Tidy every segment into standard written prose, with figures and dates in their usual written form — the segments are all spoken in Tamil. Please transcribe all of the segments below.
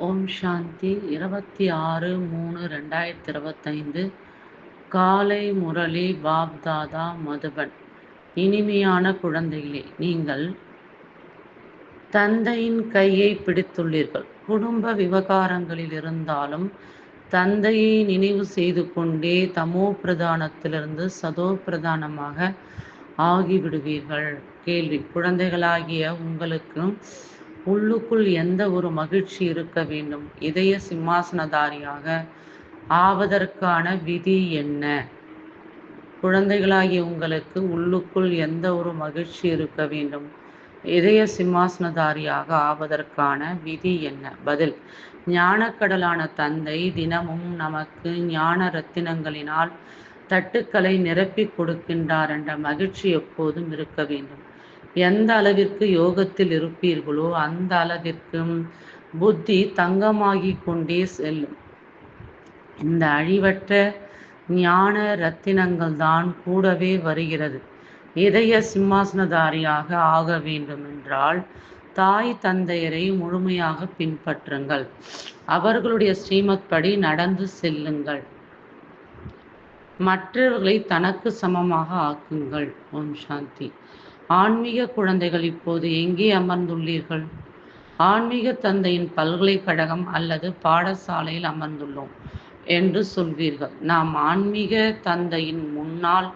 ஓம் சாந்தி 26/3/2025 காலை முரளி பாப்தாதா மதுபன். இனிமையான குழந்தைகளே, நீங்கள் தந்தையின் கையை பிடித்துள்ளீர்கள். குடும்ப விவகாரங்களில் இருந்தாலும் தந்தையை நினைவு செய்து கொண்டே தமோ பிரதானத்திலிருந்து சதோ பிரதானமாக ஆகிவிடுவீர்கள். கேள்வி: குழந்தைகளாகிய உங்களுக்கு உள்ளுக்குள் எந்த ஒரு மகிழ்ச்சி இருக்க வேண்டும்? இதய சிம்மாசனதாரியாக ஆவதற்கான விதி என்ன? குழந்தைகளாகிய உங்களுக்கு உள்ளுக்குள் எந்த ஒரு மகிழ்ச்சி இருக்க வேண்டும்? இதய சிம்மாசனதாரியாக ஆவதற்கான விதி என்ன? பதில்: ஞானக்கடலான தந்தை தினமும் நமக்கு ஞான ரத்தினங்களினால் தட்டுக்களை நிரப்பிக் கொடுக்கின்றார் என்ற மகிழ்ச்சி எப்போதும் இருக்க வேண்டும். எந்த அளவிற்கு யோகத்தில் இருப்பீர்களோ அந்த அளவிற்கு புத்தி தங்கமாகிக் கொண்டே செல்லும். இந்த அழிவற்ற ஞான ரத்தினங்கள் தான் கூடவே வருகிறது. இதய சிம்மாசனதாரியாக ஆக வேண்டும் என்றால் தாய் தந்தையரை முழுமையாக பின்பற்றுங்கள். அவர்களுடைய ஸ்ரீமத் படி நடந்து செல்லுங்கள். மற்றவர்களை தனக்கு சமமாக ஆக்குங்கள். ஓம் சாந்தி. ஆன்மீக குழந்தைகள் இப்போது எங்கே அமர்ந்துள்ளீர்கள்? ஆன்மீக தந்தையின் பல்கலைக்கழகம் அல்லது பாடசாலையில் அமர்ந்துள்ளோம் என்று சொல்வீர்கள். நாம் ஆன்மீக தந்தையின் முன்னால்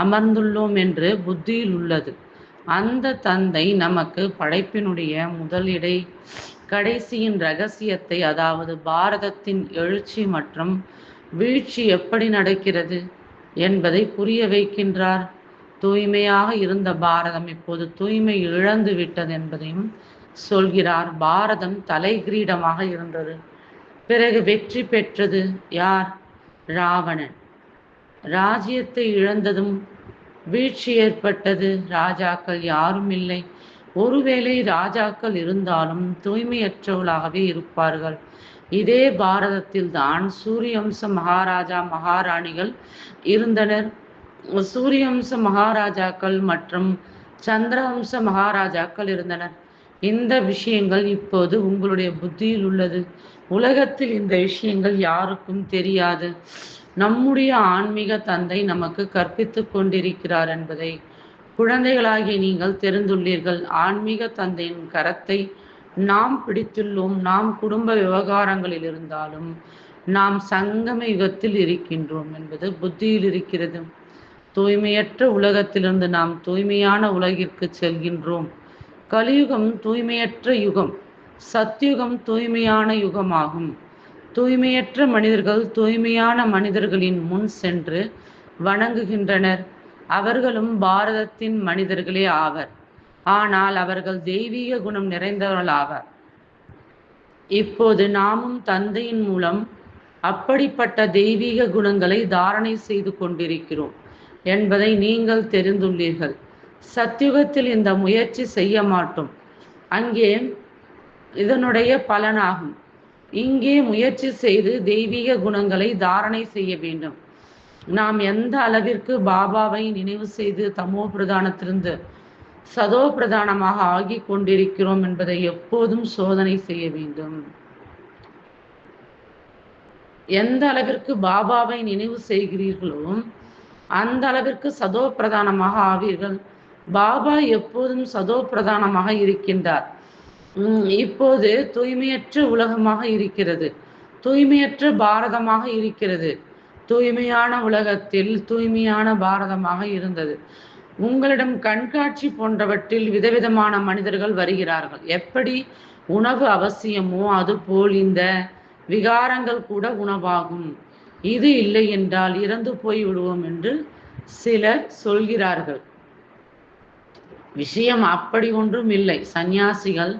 அமர்ந்துள்ளோம் என்று புத்தியில் உள்ளது. அந்த தந்தை நமக்கு படைப்பினுடைய முதலிடை கடைசியின் ரகசியத்தை, அதாவது பாரதத்தின் எழுச்சி மற்றும் வீழ்ச்சி எப்படி நடக்கிறது என்பதை புரிய வைக்கின்றார். தூய்மையாக இருந்த பாரதம் இப்போது தூய்மை இழந்து விட்டது என்பதையும் சொல்கிறார். பாரதம் தலைகிரீடமாக இருந்தது, பிறகு வெற்றி பெற்றது யார்? ராவணன். ராஜ்யத்தை இழந்ததும் வீழ்ச்சி ஏற்பட்டது. ராஜாக்கள் யாரும் இல்லை. ஒருவேளை ராஜாக்கள் இருந்தாலும் தூய்மையற்றவர்களாகவே இருப்பார்கள். இதே பாரதத்தில் தான் சூரியவம்ச மகாராஜா மகாராணிகள் இருந்தனர். சூரியவம்ச மகாராஜாக்கள் மற்றும் சந்திரவம்ச மகாராஜாக்கள் இருந்தனர். இந்த விஷயங்கள் இப்போது உங்களுடைய புத்தியில் உள்ளது. உலகத்தில் இந்த விஷயங்கள் யாருக்கும் தெரியாது. நம்முடைய ஆன்மீக தந்தை நமக்கு கற்பித்துக் கொண்டிருக்கிறார் என்பதை குழந்தைகளாகிய நீங்கள் தெரிந்துள்ளீர்கள். ஆன்மீக தந்தையின் கரத்தை நாம் பிடித்துள்ளோம். நாம் குடும்ப விவகாரங்களில் இருந்தாலும் நாம் சங்கம யுகத்தில் இருக்கின்றோம் என்பது புத்தியில் இருக்கிறது. தூய்மையற்ற உலகத்திலிருந்து நாம் தூய்மையான உலகிற்கு செல்கின்றோம். கலியுகம் தூய்மையற்ற யுகம், சத்யுகம் தூய்மையான யுகமாகும். தூய்மையற்ற மனிதர்கள் தூய்மையான மனிதர்களின் முன் சென்று வணங்குகின்றனர். அவர்களும் பாரதத்தின் மனிதர்களே ஆவர். ஆனால் அவர்கள் தெய்வீக குணம் நிறைந்தவர்கள் ஆவர். இப்போது நாமும் தந்தையின் மூலம் அப்படிப்பட்ட தெய்வீக குணங்களை தாரணை செய்து கொண்டிருக்கிறோம் என்பதை நீங்கள் தெரிந்துள்ளீர்கள். சத்யுகத்தில் இந்த முயற்சி செய்ய மாட்டோம். அங்கே இதனுடைய பலனாகும். இங்கே முயற்சி செய்து தெய்வீக குணங்களை தாரணை செய்ய வேண்டும். நாம் எந்த அளவிற்கு பாபாவை நினைவு செய்து தமோ பிரதானத்திலிருந்து சதோ பிரதானமாக ஆகி கொண்டிருக்கிறோம் என்பதை எப்போதும் சோதனை செய்ய வேண்டும். எந்த அளவிற்கு பாபாவை நினைவு செய்கிறீர்களோ அந்த அளவிற்கு சதோ பிரதானமாக ஆவீர்கள். பாபா எப்போதும் சதோ பிரதானமாக இருக்கின்றார். இப்போது தூய்மையற்ற உலகமாக இருக்கிறது, தூய்மையற்ற பாரதமாக இருக்கிறது. தூய்மையான உலகத்தில் தூய்மையான பாரதமாக இருந்தது. உங்களிடம் கண்காட்சி போன்றவற்றில் விதவிதமான மனிதர்கள் வருகிறார்கள். எப்படி உணவு அவசியமோ அதுபோல் இந்த விகாரங்கள் கூட உணவாகும். இது இல்லை என்றால் இறந்து போய் விடுவோம் என்று சிலர் சொல்கிறார்கள். விஷயம் அப்படி ஒன்றும் இல்லை. சந்நியாசிகள்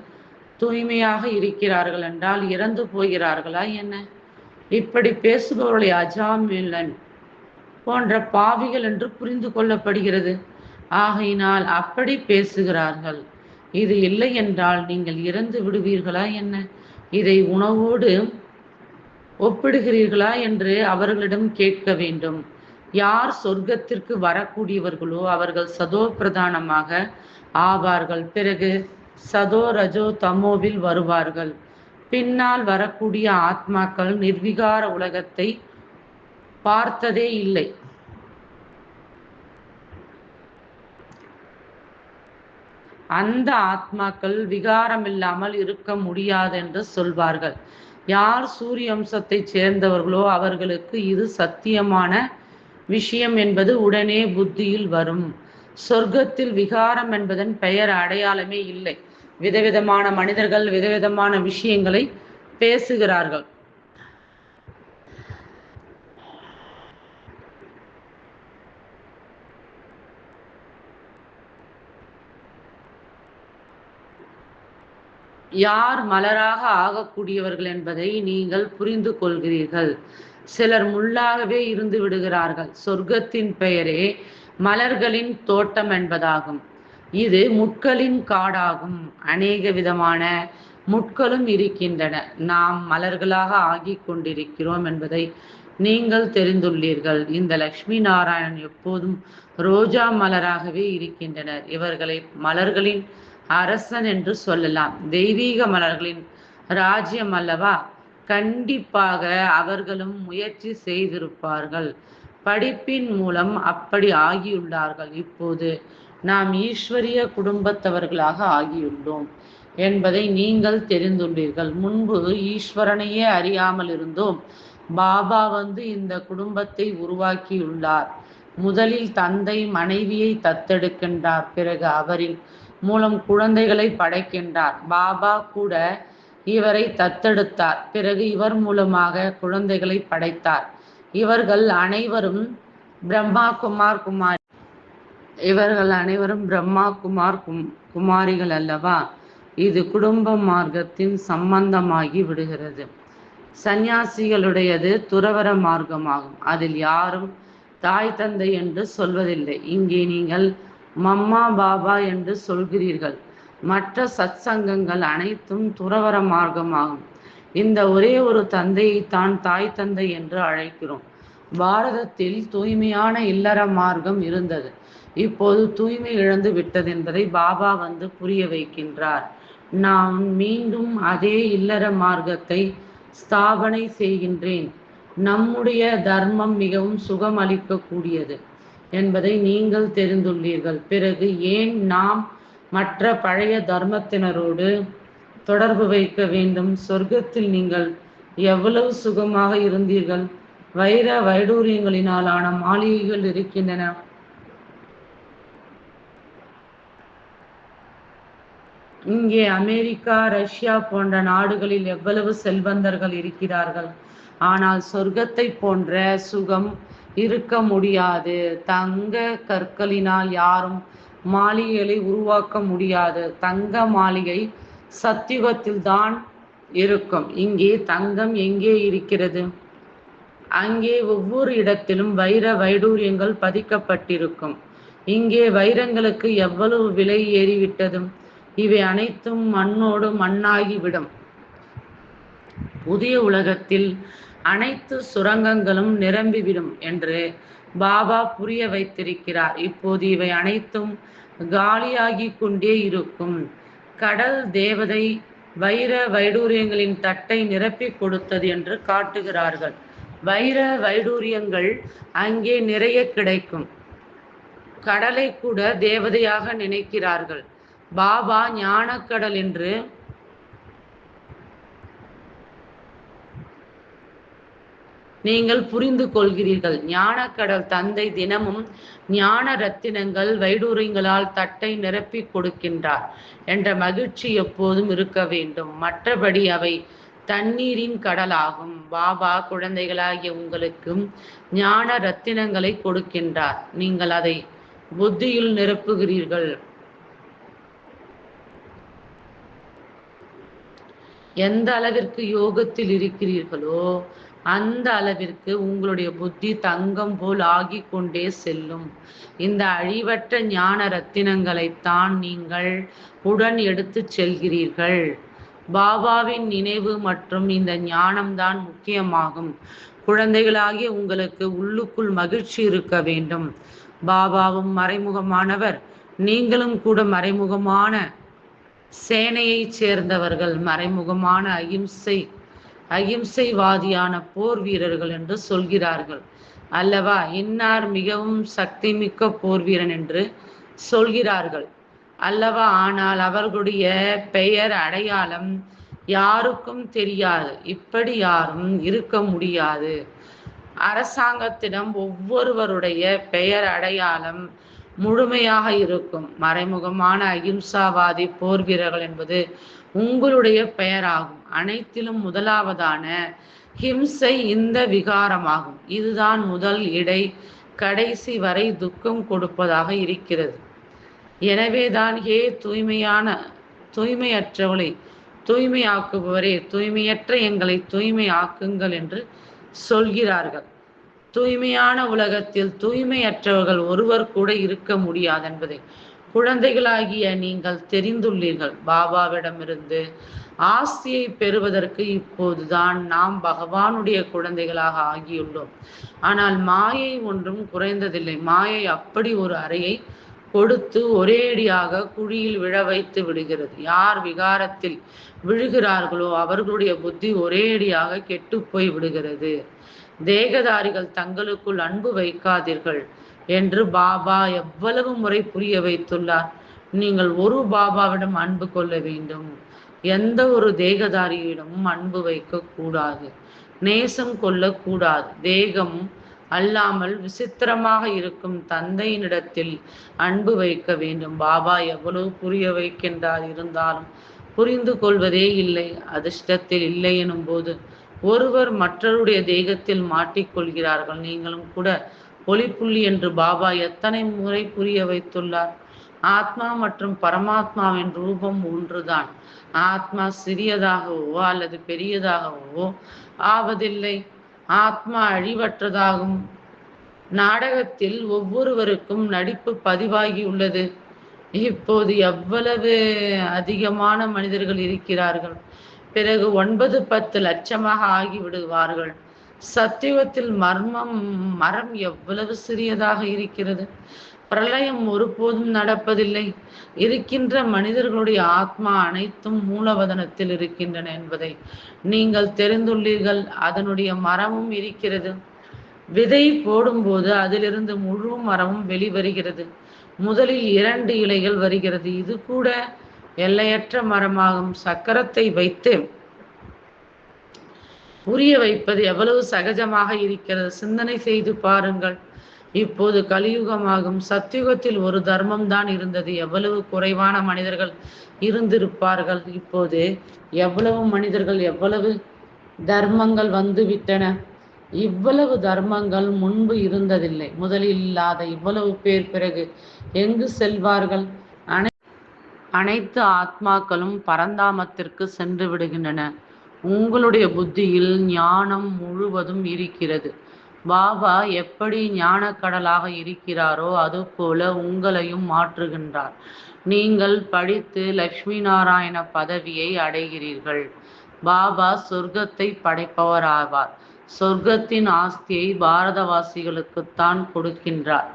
தூய்மையாக இருக்கிறார்கள் என்றால் இறந்து போகிறார்களா என்ன? இப்படி பேசுபவர்களை அஜாமிலன் போன்ற பாவிகள் என்று புரிந்து கொள்ளப்படுகிறது. ஆகையினால் அப்படி பேசுகிறார்கள். இது இல்லை என்றால் நீங்கள் இறந்து விடுவீர்களா என்ன? இதை உணவோடு ஒப்பிடுகிறீர்களா என்று அவர்களிடம் கேட்க வேண்டும். யார் சொர்க்கத்திற்கு வரக்கூடியவர்களோ அவர்கள் சதோ பிரதானமாக ஆவார்கள். பிறகு சதோ ரஜோ தமோவில் வருவார்கள். பின்னால் வரக்கூடிய ஆத்மாக்கள் நிர்விகார உலகத்தை பார்த்ததே இல்லை. அந்த ஆத்மாக்கள் விகாரம் இல்லாமல் இருக்க முடியாது என்று சொல்வார்கள். யார் சூரிய வம்சத்தைச் சேர்ந்தவர்களோ அவர்களுக்கு இது சத்தியமான விஷயம் என்பது உடனே புத்தியில் வரும். சொர்க்கத்தில் விகாரம் என்பதன் பெயர் அடையாளமே இல்லை. விதவிதமான மனிதர்கள் விதவிதமான விஷயங்களை பேசுகிறார்கள். யார் மலராக ஆகக்கூடியவர்கள் என்பதை நீங்கள் புரிந்து கொள்கிறீர்கள். சிலர் முள்ளாகவே இருந்து விடுகிறார்கள். சொர்க்கத்தின் பெயரே மலர்களின் தோட்டம் என்பதாகும். இது முட்களின் காடாகும். அநேக விதமான முட்களும் இருக்கின்றன. நாம் மலர்களாக ஆகி கொண்டிருக்கிறோம் என்பதை நீங்கள் தெரிந்துள்ளீர்கள். இந்த லட்சுமி நாராயணன் எப்போதும் ரோஜா மலராகவே இருக்கின்றனர். இவர்களை மலர்களின் அரசன் என்று சொல்லலாம். தெய்வீக மலர்களின் ராஜ்யம் அல்லவா? கண்டிப்பாக அவர்களும் முயற்சி செய்திருப்பார்கள். படிப்பின் மூலம் அப்படி ஆகியுள்ளார்கள். இப்போது நாம் ஈஸ்வரிய குடும்பத்தவர்களாக ஆகியுள்ளோம் என்பதை நீங்கள் தெரிந்துள்ளீர்கள். முன்பு ஈஸ்வரனையே அறியாமல் இருந்தோம். பாபா வந்து இந்த குடும்பத்தை உருவாக்கியுள்ளார். முதலில் தந்தை மனைவியை தத்தெடுக்கின்றார். பிறகு அவரின் மூலம் குழந்தைகளை படைக்கின்றார். பாபா கூட இவரை தத்தெடுத்தார். பிறகு இவர் மூலமாக குழந்தைகளை படைத்தார். இவர்கள் அனைவரும் பிரம்மா குமாரிகள் அல்லவா? இது குடும்ப மார்க்கத்தின் சம்பந்தமாகி விடுகிறது. சந்நியாசிகளுடையது துறவர மார்க்கமாகும். அதில் யாரும் தாய் தந்தை என்று சொல்வதில்லை. இங்கே நீங்கள் மம்மா பாபா என்று சொல்கிறீர்கள். மற்ற சத்சங்கங்கள் அனைத்தும் துறவர மார்க்கமாகும். இந்த ஒரே ஒரு தந்தையை தான் தாய் தந்தை என்று அழைக்கிறோம். பாரதத்தில் தூய்மையான இல்லற மார்க்கம் இருந்தது. இப்போது தூய்மை இழந்து விட்டது என்பதை பாபா வந்து புரிய வைக்கின்றார். நான் மீண்டும் அதே இல்லற மார்க்கத்தை ஸ்தாபனை செய்கின்றேன். நம்முடைய தர்மம் மிகவும் சுகம் அளிக்கக்கூடியது என்பதை நீங்கள் தெரிந்துள்ளீர்கள். பிறகு ஏன் நாம் மற்ற பழைய தர்மத்தினரோடு தொடர்பு வைக்க வேண்டும்? சொர்க்கத்தில் நீங்கள் எவ்வளவு சுகமாக இருந்தீர்கள். வைர வைடூரியங்களினாலான மாளிகைகள் இருக்கின்றன. இங்கே அமெரிக்கா ரஷ்யா போன்ற நாடுகளில் எவ்வளவு செல்வந்தர்கள் இருக்கிறார்கள். ஆனால் சொர்க்கத்தை போன்ற சுகம் இருக்க முடியாது. தங்க கற்களினால் யாரும் மாளிகைகளை உருவாக்க முடியாது. தங்க மாளிகை சத்தியுகத்தில் தான் இருக்கும். இங்கே தங்கம் எங்கே இருக்கிறது? அங்கே ஒவ்வொரு இடத்திலும் வைர வைடூரியங்கள் பதிக்கப்பட்டிருக்கும். இங்கே வைரங்களுக்கு எவ்வளவு விலை ஏறிவிட்டது. இவை அனைத்தும் மண்ணோடு மண்ணாகிவிடும். புதிய உலகத்தில் அனைத்து சுரங்கங்களும் நிரம்பிவிடும் என்று பாபா புரிய வைத்திருக்கிறார். இப்போது இவை அனைத்தும் காலியாகி கொண்டே இருக்கும். கடல் தேவதை வைர வைடூரியங்களின் தட்டை நிரப்பி கொடுத்தது என்று காட்டுகிறார்கள். வைர வைடூரியங்கள் அங்கே நிறைய கிடைக்கும். கடலை கூட தேவதையாக நினைக்கிறார்கள். பாபா ஞானக்கடல் என்று நீங்கள் புரிந்து கொள்கிறீர்கள். ஞானக்கடல் தந்தை தினமும் ஞான ரத்தினங்கள் வைடூரியங்களால் தட்டை நிரப்பி கொடுக்கின்றார் என்ற மகிழ்ச்சி எப்போதும் இருக்க வேண்டும். மற்றபடி அவை தண்ணீரின் கடலாகும். பாபா குழந்தைகளாகிய உங்களுக்கும் ஞான ரத்தினங்களை கொடுக்கின்றார். நீங்கள் அதை புத்தியில் நிரப்புகிறீர்கள். எந்த அளவிற்கு யோகத்தில் இருக்கிறீர்களோ அந்த அளவிற்கு உங்களுடைய புத்தி தங்கம் போல் ஆகி கொண்டே செல்லும். இந்த அழிவற்ற ஞான ரத்தினங்களைத்தான் நீங்கள் உடன் எடுத்து செல்கிறீர்கள். பாபாவின் நினைவு மற்றும் இந்த ஞானம்தான் முக்கியமாகும். குழந்தைகளாகிய உங்களுக்கு உள்ளுக்குள் மகிழ்ச்சி இருக்க வேண்டும். பாபாவும் மறைமுகமானவர், நீங்களும் கூட மறைமுகமான சேனையைச் சேர்ந்தவர்கள் மறைமுகமான அகிம்சைவாதியான போர் வீரர்கள் என்று சொல்கிறார்கள் அல்லவா? இன்னார் மிகவும் சக்தி மிக்க போர் வீரன் என்று சொல்கிறார்கள் அல்லவா? ஆனால் அவர்களுடைய பெயர் அடையாளம் யாருக்கும் தெரியாது. இப்படி யாரும் இருக்க முடியாது. அரசாங்கத்திடம் ஒவ்வொருவருடைய பெயர் அடையாளம் முழுமையாக இருக்கும். மறைமுகமான அகிம்சாவாதி போர் வீரர்கள் என்பது உங்களுடைய பெயராகும். அனைத்திலும் முதலாவதான ஹிம்சை இந்த விகாரமாகும். இதுதான் முதல் இடை கடைசி வரை துக்கம் கொடுப்பதாக இருக்கிறது. எனவேதான் தூய்மையற்றவளை தூய்மையாக்குபவரே, தூய்மையற்ற எங்களை தூய்மையாக்குங்கள் என்று சொல்கிறார்கள். தூய்மையான உலகத்தில் தூய்மையற்றவர்கள் ஒருவர் கூட இருக்க முடியாது என்பதை குழந்தைகளாகிய நீங்கள் தெரிந்துள்ளீர்கள். பாபாவிடமிருந்து ஆஸ்தியை பெறுவதற்கு இப்போதுதான் நாம் பகவானுடைய குழந்தைகளாக ஆகியுள்ளோம். ஆனால் மாயை ஒன்றும் குறைந்ததில்லை. மாயை அப்படி ஒரு அறையை கொடுத்து ஒரேடியாக குழியில் விழ வைத்து விடுகிறது. யார் விகாரத்தில் விழுகிறார்களோ அவர்களுடைய புத்தி ஒரேடியாக கெட்டு போய் விடுகிறது. தேகதாரிகள் தங்களுக்குள் அன்பு வைக்காதீர்கள் என்று பாபா எவ்வளவு முறை புரிய வைத்துள்ளார். நீங்கள் ஒரு பாபாவிடம் அன்பு கொள்ள வேண்டும். எந்த ஒரு தேகதாரியிடமும் அன்பு வைக்க கூடாது, நேசம் கொள்ளக்கூடாது. தேகம் அல்லாமல் விசித்திரமாக இருக்கும் தந்தையினிடத்தில் அன்பு வைக்க வேண்டும். பாபா எவ்வளவு புரிய வைக்கின்றார், இருந்தாலும் புரிந்து கொள்வதே இல்லை. அதிர்ஷ்டத்தில் இல்லை எனும் போது ஒருவர் மற்றவருடைய தேகத்தில் மாட்டிக்கொள்கிறார்கள். நீங்களும் கூட ஒளிப்புள்ளி என்று பாபா எத்தனை முறை புரிய வைத்துள்ளார். ஆத்மா மற்றும் பரமாத்மாவின் ரூபம் ஒன்றுதான். ஆத்மா சிறியதாகவோ அல்லது பெரியதாகவோ ஆவதில்லை. ஆத்மா அழிவற்றதாகும். நாடகத்தில் ஒவ்வொருவருக்கும் நடிப்பு பதிவாகியுள்ளது. இப்போது எவ்வளவு அதிகமான மனிதர்கள் இருக்கிறார்கள். பிறகு 9-10 லட்சமாக ஆகிவிடுவார்கள். சத்தியுகத்தில் மரம் எவ்வளவு சிறியதாக இருக்கிறது. பிரளயம் ஒருபோதும் நடப்பதில்லை. இருக்கின்ற மனிதர்களுடைய ஆத்மா அனைத்தும் மூலவதனத்தில் இருக்கின்றன என்பதை நீங்கள் தெரிந்துள்ளீர்கள். அதனுடைய மரமும் இருக்கிறது. விதை போடும்போது அதிலிருந்து முழு மரமும் வெளிவருகிறது. முதலில் 2 இலைகள் வருகிறது. இது கூட எல்லையற்ற மரமாகும். சக்கரத்தை வைத்து புரிய வைப்பது எவ்வளவு சகஜமாக இருக்கிறது. சிந்தனை செய்து பாருங்கள். இப்போது கலியுகமாகும். சத்தியுகத்தில் ஒரு தர்மம் தான் இருந்தது. எவ்வளவு குறைவான மனிதர்கள் இருந்திருப்பார்கள். இப்போது எவ்வளவு மனிதர்கள், எவ்வளவு தர்மங்கள் வந்து விட்டன. இவ்வளவு தர்மங்கள் முன்பு இருந்ததில்லை. முதலில் இல்லாத இவ்வளவு பேர் பிறகு எங்கு செல்வார்கள்? அனைத்து ஆத்மாக்களும் பரந்தாமத்திற்கு சென்று விடுகின்றன. உங்களுடைய புத்தியில் ஞானம் முழுவதும் இருக்கிறது. பாபா எப்படி ஞானக்கடலாக இருக்கிறாரோ அதுபோல உங்களையும் மாற்றுகின்றார். நீங்கள் படித்து லட்சுமி நாராயண பதவியை அடைகிறீர்கள். பாபா சொர்க்கத்தை படைப்பவராவார். சொர்க்கத்தின் ஆஸ்தியை பாரதவாசிகளுக்குத்தான் கொடுக்கின்றார்.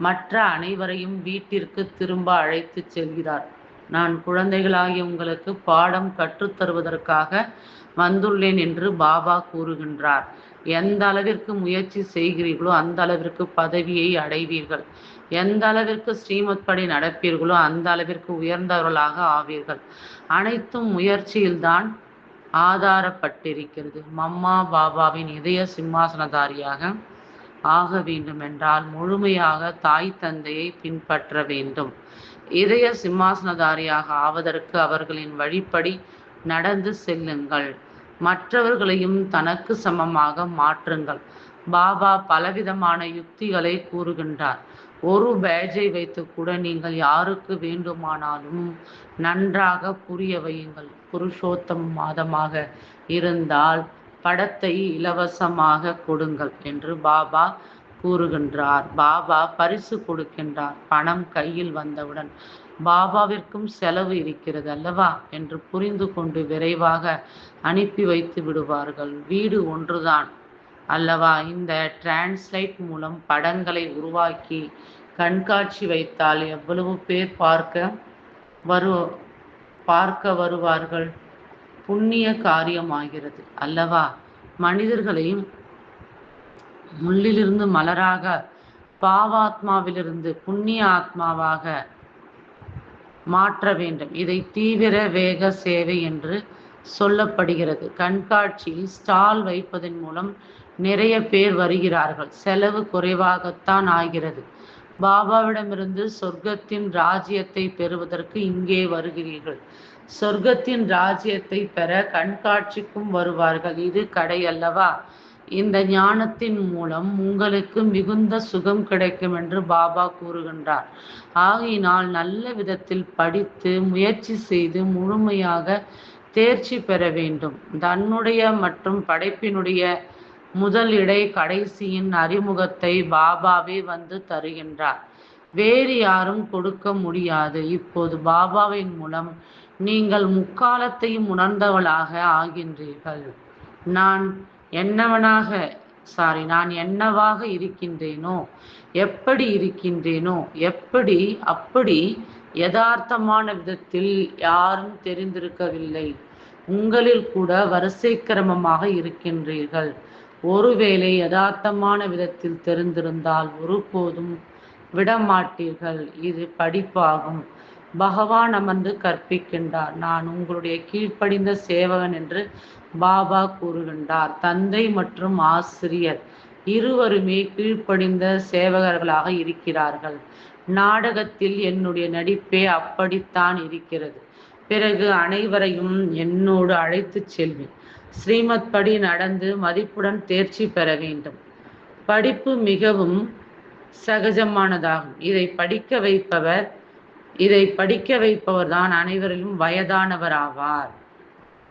மற்ற அனைவரையும் வீட்டிற்கு திரும்ப அழைத்து செல்கிறார். நான் குழந்தைகளாகிய உங்களுக்கு பாடம் கற்றுத்தருவதற்காக வந்துள்ளேன் என்று பாபா கூறுகின்றார். எந்த அளவிற்கு முயற்சி செய்கிறீர்களோ அந்த அளவிற்கு பதவியை அடைவீர்கள். எந்த அளவிற்கு ஸ்ரீமத் படி நடப்பீர்களோ அந்த அளவிற்கு உயர்ந்தவர்களாக ஆவீர்கள். அனைத்தும் முயற்சியில்தான் ஆதாரப்பட்டிருக்கிறது. மம்மா பாபாவின் இதய சிம்மாசனதாரியாக ஆக வேண்டும் என்றால் முழுமையாக தாய் தந்தையை பின்பற்ற வேண்டும். இதய சிம்மாசனதாரியாக ஆவதற்கு அவர்களின் வழிப்படி நடந்து செல்லுங்கள். மற்றவர்களையும் தனக்கு சமமாக மாற்றுங்கள். பாபா பலவிதமான யுக்திகளை கூறுகின்றார். ஒரு பேட்ஜை வைத்து கூட நீங்கள் யாருக்கு வேண்டுமானாலும் நன்றாக புரிய வையுங்கள். புருஷோத்தம் மாதமாக இருந்தால் படத்தை இலவசமாக கொடுங்கள் என்று பாபா கூறுகின்றார். பாபா பரிசு கொடுக்கின்றார். பணம் கையில் வந்தவுடன் பாபாவிற்கும் செலவு இருக்கிறது அல்லவா என்று புரிந்து கொண்டு விரைவாக அனுப்பி வைத்து விடுவார்கள். வீடு ஒன்றுதான் அல்லவா? இந்த டிரான்ஸ்லைட் மூலம் படங்களை உருவாக்கி கண்காட்சி வைத்தால் எவ்வளவு பேர் பார்க்க பார்க்க வருவார்கள். புண்ணிய காரியமாகிறது அல்லவா? மனிதர்களையும் முள்ளிலிருந்து மலராக, பாவாத்மாவிலிருந்து புண்ணிய ஆத்மாவாக மாற்ற வேண்டும். இதை தீவிர வேக சேவை என்று சொல்லப்படுகிறது. கண்காட்சியில் ஸ்டால் வைப்பதன் மூலம் நிறைய பேர் வருகிறார்கள். செலவு குறைவாகத்தான் ஆகிறது. பாபாவிடமிருந்து சொர்க்கத்தின் ராஜ்யத்தை பெறுவதற்கு இங்கே வருகிறீர்கள். சொர்க்கத்தின் ராஜ்யத்தை பெற கண்காட்சிக்கும் வருவார்கள். இது கடை அல்லவா? இந்த ஞானத்தின் மூலம் உங்களுக்கு மிகுந்த சுகம் கிடைக்கும் என்று பாபா கூறுகின்றார். ஆகையினால் நல்ல விதத்தில் படித்து முயற்சி செய்து முழுமையாக தேர்ச்சி பெற வேண்டும். தன்னுடைய மற்றும் படைப்பினுடைய முதல் இடை கடைசியின் அறிமுகத்தை பாபாவே வந்து தருகின்றார். வேறு யாரும் கொடுக்க முடியாது. இப்போது பாபாவின் மூலம் நீங்கள் முக்காலத்தையும் உணர்ந்தவளாக ஆகின்றீர்கள். நான் என்னவாக இருக்கின்றேனோ, எப்படி இருக்கின்றேனோ, அப்படி யதார்த்தமான விதத்தில் யாரும் தெரிந்திருக்கவில்லை. உங்களில் கூட வரிசை கிரமமாக இருக்கின்றீர்கள். ஒருவேளை யதார்த்தமான விதத்தில் தெரிந்திருந்தால் ஒருபோதும் விடமாட்டீர்கள். இது படிப்பாகும். பகவான் அமர்ந்து கற்பிக்கின்றார். நான் உங்களுடைய கீழ்ப்படிந்த சேவகன் என்று பாபா கூறுகின்றார். தந்தை மற்றும் ஆசிரியர் இருவருமே கீழ்ப்படிந்த சேவகர்களாக இருக்கிறார்கள். நாடகத்தில் என்னுடைய நடிப்பே அப்படித்தான் இருக்கிறது. பிறகு அனைவரையும் என்னோடு அழைத்து செல்வேன். ஸ்ரீமத் படி நடந்து மதிப்புடன் தேர்ச்சி பெற வேண்டும். படிப்பு மிகவும் சகஜமானதாகும். இதை படிக்க வைப்பவர் தான் அனைவரிலும் வயதானவர் ஆவார்.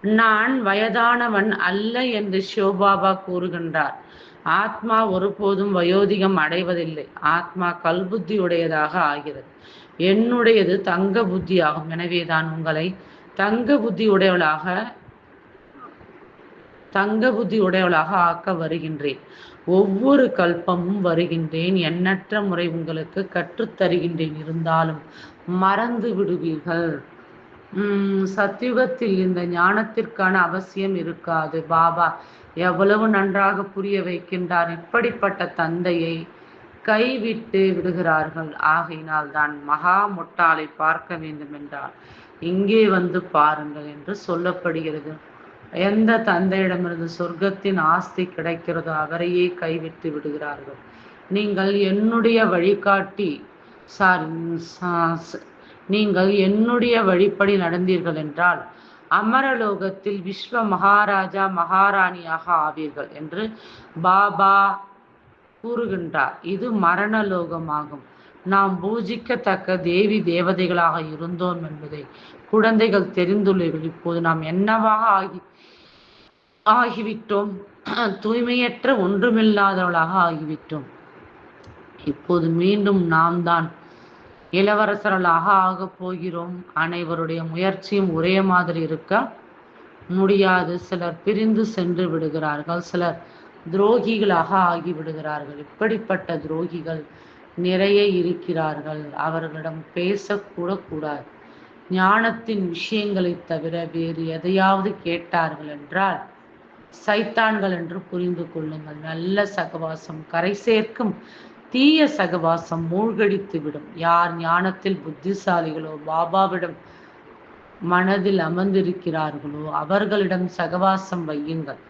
நான் வயதானவன் அல்ல என்று சிவபாபா கூறுகின்றார். ஆத்மா ஒருபோதும் வயோதிகம் அடைவதில்லை. ஆத்மா கல்புத்தி உடையதாக ஆகிறது. என்னுடையது தங்க புத்தி ஆகும். எனவேதான் உங்களை தங்க புத்தி உடையவளாக ஆக்க வருகின்றேன். ஒவ்வொரு கல்பமும் வருகின்றேன். எண்ணற்ற முறை உங்களுக்கு கற்றுத்தருகின்றேன். இருந்தாலும் மறந்து விடுவீர்கள். சத்தியுகத்தில் இந்த ஞானத்திற்கான அவசியம் இருக்காது. பாபா எவ்வளவு நன்றாக புரிய வைக்கின்றார். இப்படிப்பட்ட தந்தையை கைவிட்டு விடுகிறார்கள். ஆகையினால் தான் மகா முட்டாளை பார்க்க வேண்டும் என்றால் இங்கே வந்து பாருங்கள் என்று சொல்லப்படுகிறது. எந்த தந்தையிடமிருந்து சொர்க்கத்தின் ஆஸ்தி கிடைக்கிறதோ அவரையே கைவிட்டு விடுகிறார்கள். நீங்கள் என்னுடைய வழிப்படி நடந்தீர்கள் என்றால் அமரலோகத்தில் விஸ்வ மகாராஜா மகாராணியாக ஆவீர்கள் என்று பாபா கூறுகின்றார். இது மரணலோகமாகும். நாம் பூஜிக்கத்தக்க தேவி தேவதைகளாக இருந்தோம் என்பதை குழந்தைகள் தெரிந்துள்ளீர்கள். இப்போது நாம் என்னவாக ஆகிவிட்டோம்? தூய்மையற்ற ஒன்றுமில்லாதவளாக ஆகிவிட்டோம். இப்போது மீண்டும் நாம் தான் இளவரசர்களாக ஆகப் போகிறோம். அனைவருடைய முயற்சியும் ஒரே மாதிரி இருக்க முடியாது. சிலர் பிரிந்து சென்று விடுகிறார்கள். சிலர் துரோகிகளாக ஆகிவிடுகிறார்கள். இப்படிப்பட்ட துரோகிகள் நிறைய இருக்கிறார்கள். அவர்களிடம் பேசக்கூட கூடாது. ஞானத்தின் விஷயங்களை தவிர வேறு எதையாவது கேட்டார்கள் என்றால் சைத்தான்கள் என்று புரிந்து கொள்ளுங்கள். நல்ல சகவாசம் கரை சேர்க்கும், தீய சகவாசம் மூழ்கடித்து விடும். யார் ஞானத்தில் புத்திசாலிகளோ, பாபாவிடம் மனதில் அமர்ந்திருக்கிறார்களோ அவர்களிடம் சகவாசம் வையுங்கள்.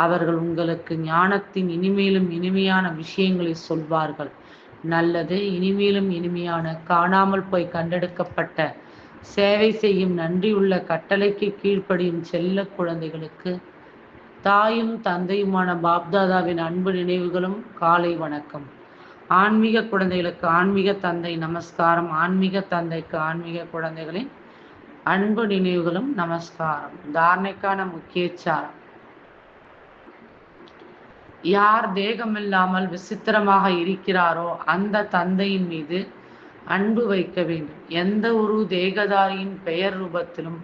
அவர்கள் உங்களுக்கு ஞானத்தின் இனிமேலும் இனிமையான விஷயங்களை சொல்வார்கள். நல்லது, இனிமேலும் இனிமையான காணாமல் போய் கண்டெடுக்கப்பட்ட சேவை செய்யும் நன்றியுள்ள கட்டளைக்கு கீழ்ப்படியும் செல்ல குழந்தைகளுக்கு தாயும் தந்தையுமான பாப்தாதாவின் அன்பு நினைவுகளும் காலை வணக்கம். ஆன்மீக குழந்தைகளுக்கு ஆன்மீக தந்தை நமஸ்காரம். ஆன்மீக தந்தைக்கு ஆன்மீக குழந்தைகளின் அன்பு நினைவுகளும் நமஸ்காரம். தாரணைக்கான முக்கியச்சாரம்: யார் தேகமில்லாமல் விசித்திரமாக இருக்கிறாரோ அந்த தந்தையின் மீது அன்பு வைக்க வேண்டும். எந்த ஒரு தேகதாரியின் பெயர் ரூபத்திலும்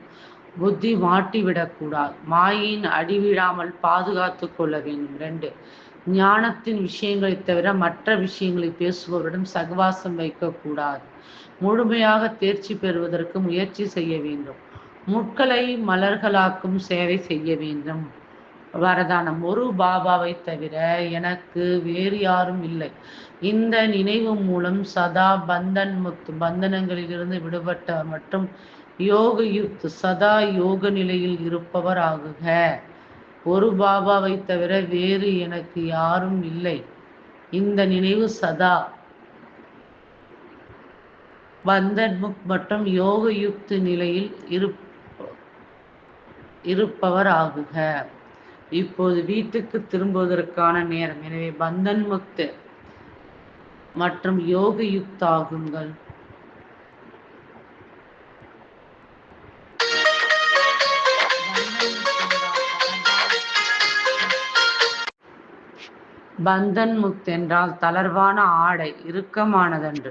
புத்தி மாட்டிவிடக்கூடாது. மாயின் அடிவிழாமல் பாதுகாத்து கொள்ள வேண்டும். 2, ஞானத்தின் விஷயங்களை தவிர மற்ற விஷயங்களை பேசுபவரிடம் சகவாசம் வைக்கக்கூடாது. முழுமையாக தேர்ச்சி பெறுவதற்கு முயற்சி செய்ய வேண்டும். முட்களை மலர்களாக்கும் சேவை செய்ய வேண்டும். வரதானம்: ஒரு பாபாவை தவிர எனக்கு வேறு யாரும் இல்லை. இந்த நினைவு மூலம் சதா பந்தனங்களிலிருந்து விடுபட்டவர் மற்றும் யோக யுக்த் சதா யோக நிலையில் இருப்பவர் ஆகுக. ஒரு பாபாவை தவிர வேறு எனக்கு யாரும் இல்லை. இந்த நினைவு சதா பந்தன் முக்த் மற்றும் யோக யுக்த் நிலையில் இருப்பவர் ஆகுக. இப்போது வீட்டுக்கு திரும்புவதற்கான நேரம். எனவே பந்தன் முக்த் மற்றும் யோக யுக்த் ஆகுங்கள். பந்தன் முக்த் என்றால் தளர்வான ஆடை, இறுக்கமானதன்று.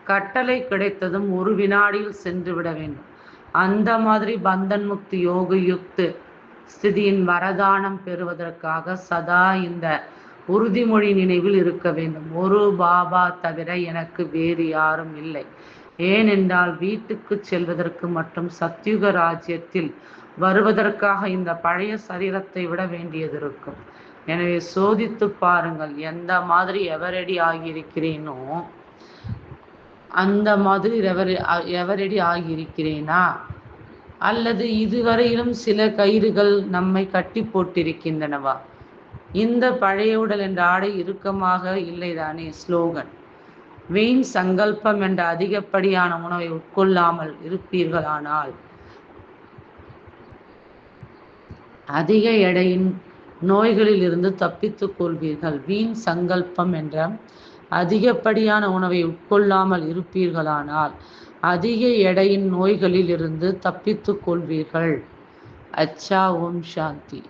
கட்டளை கிடைத்ததும் ஒரு வினாடியில் சென்று விட வேண்டும். அந்த மாதிரி பந்தன் முக்தி யோக யுக்த் ஸ்திதியின் வரதானம் பெறுவதற்காக சதா இந்த உறுதிமொழி நினைவில் இருக்க வேண்டும். ஒரு பாபா தவிர எனக்கு வேறு யாரும் இல்லை. ஏனென்றால் வீட்டுக்கு செல்வதற்கு மற்றும் சத்யுக ராஜ்யத்தில் வருவதற்காக இந்த பழைய சரீரத்தை விட வேண்டியது இருக்கும். எனவே சோதித்து பாருங்கள். எந்த மாதிரி எவரெடி ஆகியிருக்கிறேனோ அந்த மாதிரி எவரெடி ஆகியிருக்கிறேனா, அல்லது இதுவரையிலும் சில கயிறுகள் நம்மை கட்டி போட்டிருக்கின்றனவா? இந்த பழைய உடல் என்ற ஆடை இறுக்கமாக இல்லைதானே? ஸ்லோகன்: வீண் சங்கல்பம் என்ற அதிகப்படியான உணவை உட்கொள்ளாமல் இருப்பீர்களானால் அதிக எடையின் நோய்களில் இருந்து தப்பித்துக் கொள்வீர்கள். வீண் சங்கல்பம் என்ற அதிகப்படியான உணவை உட்கொள்ளாமல் இருப்பீர்களானால் அதிக எடையின் நோய்களில் இருந்து தப்பித்துக் கொள்வீர்கள். அச்சா. ஓம் சாந்தி.